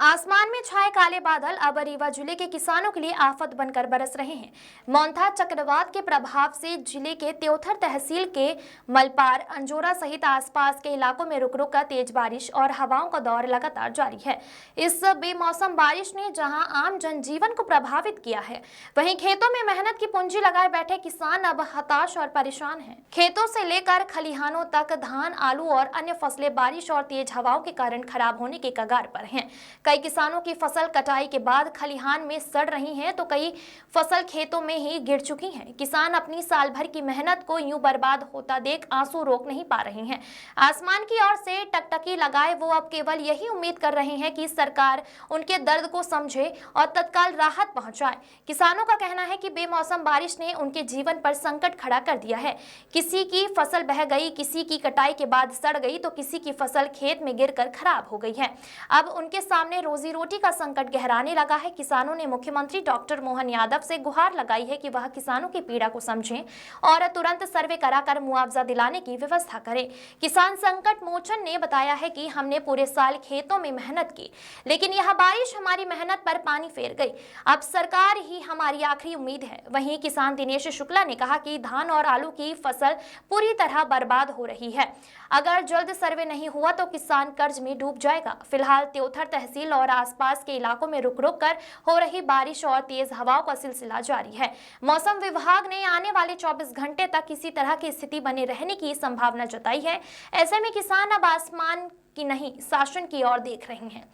आसमान में छाए काले बादल अब रीवा जिले के किसानों के लिए आफत बनकर बरस रहे हैं। मोंथा चक्रवात के प्रभाव से जिले के त्योथर तहसील के मलपार, अंजोरा सहित आसपास के इलाकों में रुक रुक कर तेज बारिश और हवाओं का दौर लगातार जारी है। इस बेमौसम बारिश ने जहां आम जनजीवन को प्रभावित किया है, वहीं खेतों में मेहनत की पूंजी लगाए बैठे किसान अब हताश और परेशान हैं। खेतों से लेकर खलिहानों तक धान, आलू और अन्य फसलें बारिश और तेज हवाओं के कारण खराब होने के कगार पर हैं। कई किसानों की फसल कटाई के बाद खलिहान में सड़ रही हैं, तो कई फसल खेतों में ही गिर चुकी हैं। किसान अपनी साल भर की मेहनत को यूं बर्बाद होता देख आंसू रोक नहीं पा रहे हैं। आसमान की ओर से टकटकी लगाए वो अब केवल यही उम्मीद कर रहे हैं कि सरकार उनके दर्द को समझे और तत्काल राहत पहुंचाए। किसानों का कहना है कि बेमौसम बारिश ने उनके जीवन पर संकट खड़ा कर दिया है। किसी की फसल बह गई, किसी की कटाई के बाद सड़ गई, तो किसी की फसल खेत में गिरकर खराब हो गई है। अब उनके सामने रोजी रोटी का संकट गहराने लगा है। किसानों ने मुख्यमंत्री डॉक्टर मोहन यादव से गुहार लगाई है कि वह किसानों की पीड़ा को समझें और तुरंत सर्वे कराकर मुआवजा दिलाने की व्यवस्था करें। किसान संकट मोचन ने बताया है कि हमने पूरे साल खेतों में मेहनत की, लेकिन यह बारिश हमारी मेहनत पर पानी फेर गई। अब सरकार ही हमारी आखिरी उम्मीद है। वहीं किसान दिनेश शुक्ला ने कहा कि धान और आलू की फसल पूरी तरह बर्बाद हो रही है। अगर जल्द सर्वे नहीं हुआ तो किसान कर्ज में डूब जाएगा। फिलहाल त्योथर तहसील और आसपास के इलाकों में रुक रुक कर हो रही बारिश और तेज हवाओं का सिलसिला जारी है। मौसम विभाग ने आने वाले 24 घंटे तक इसी तरह की स्थिति बने रहने की संभावना जताई है। ऐसे में किसान अब आसमान की नहीं, शासन की ओर देख रहे हैं,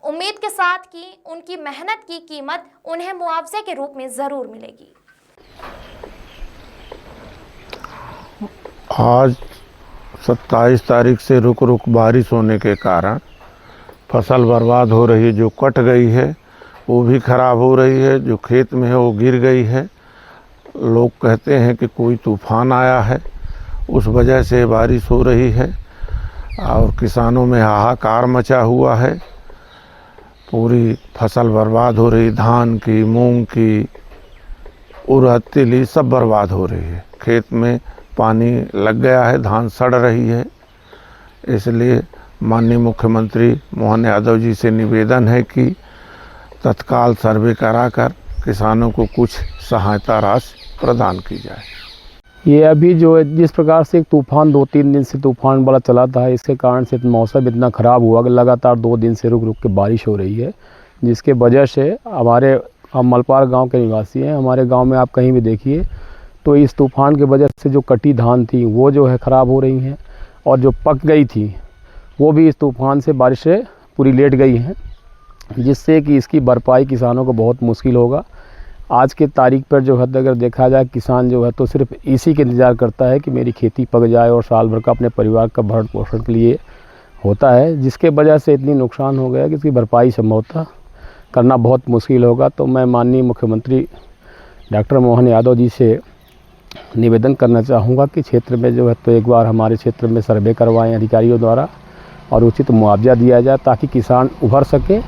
उम्मीद के साथ कि उनकी मेहनत की कीमत उन्हें मुआवजे के रूप में जरूर मिलेगी। आज 27 तारीख से रुक रुक बारिश होने के कारण फसल बर्बाद हो रही है। जो कट गई है वो भी ख़राब हो रही है, जो खेत में है वो गिर गई है। लोग कहते हैं कि कोई तूफान आया है, उस वजह से बारिश हो रही है और किसानों में हाहाकार मचा हुआ है। पूरी फसल बर्बाद हो रही, धान की, मूंग की, उड़द, तिली सब बर्बाद हो रही है। खेत में पानी लग गया है, धान सड़ रही है। इसलिए माननीय मुख्यमंत्री मोहन यादव जी से निवेदन है कि तत्काल सर्वे कराकर किसानों को कुछ सहायता राशि प्रदान की जाए। ये अभी जो है जिस प्रकार से एक तूफान 2-3 दिन से तूफान बड़ा चला था, इसके कारण से मौसम इतना ख़राब हुआ कि लगातार 2 दिन से रुक रुक के बारिश हो रही है, जिसके वजह से हम मलपार गांव के निवासी हैं। हमारे गांव में आप कहीं भी देखिए तो इस तूफान की वजह से जो कटी धान थी वो जो है ख़राब हो रही हैं, और जो पक गई थी वो भी इस तूफान से, बारिश से पूरी लेट गई हैं, जिससे कि इसकी भरपाई किसानों को बहुत मुश्किल होगा। आज के तारीख पर जो है अगर देखा जाए, किसान जो है तो सिर्फ इसी के इंतज़ार करता है कि मेरी खेती पक जाए और साल भर का अपने परिवार का भरण पोषण के लिए होता है, जिसके वजह से इतनी नुकसान हो गया कि इसकी भरपाई संभवतः करना बहुत मुश्किल होगा। तो मैं माननीय मुख्यमंत्री डॉक्टर मोहन यादव जी से निवेदन करना चाहूँगा कि क्षेत्र में जो है तो एक बार हमारे क्षेत्र में सर्वे करवाएं अधिकारियों द्वारा और उचित मुआवजा दिया जाए, ताकि किसान उभर सके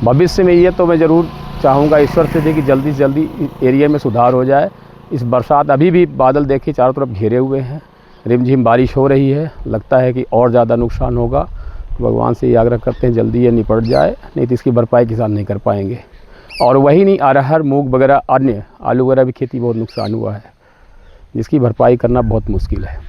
भविष्य में। ये तो मैं ज़रूर चाहूँगा ईश्वर से कि जल्दी से जल्दी एरिया में सुधार हो जाए। इस बरसात अभी भी बादल देखिए चारों तरफ घेरे हुए हैं, रिमझिम बारिश हो रही है, लगता है कि और ज़्यादा नुकसान होगा। तो भगवान से ये आग्रह करते हैं जल्दी ये निपट जाए, नहीं तो इसकी भरपाई किसान नहीं कर पाएंगे। और वही नहीं, अरहर, मूंग वगैरह, अन्य आलू वगैरह भी खेती बहुत नुकसान हुआ है, जिसकी भरपाई करना बहुत मुश्किल है।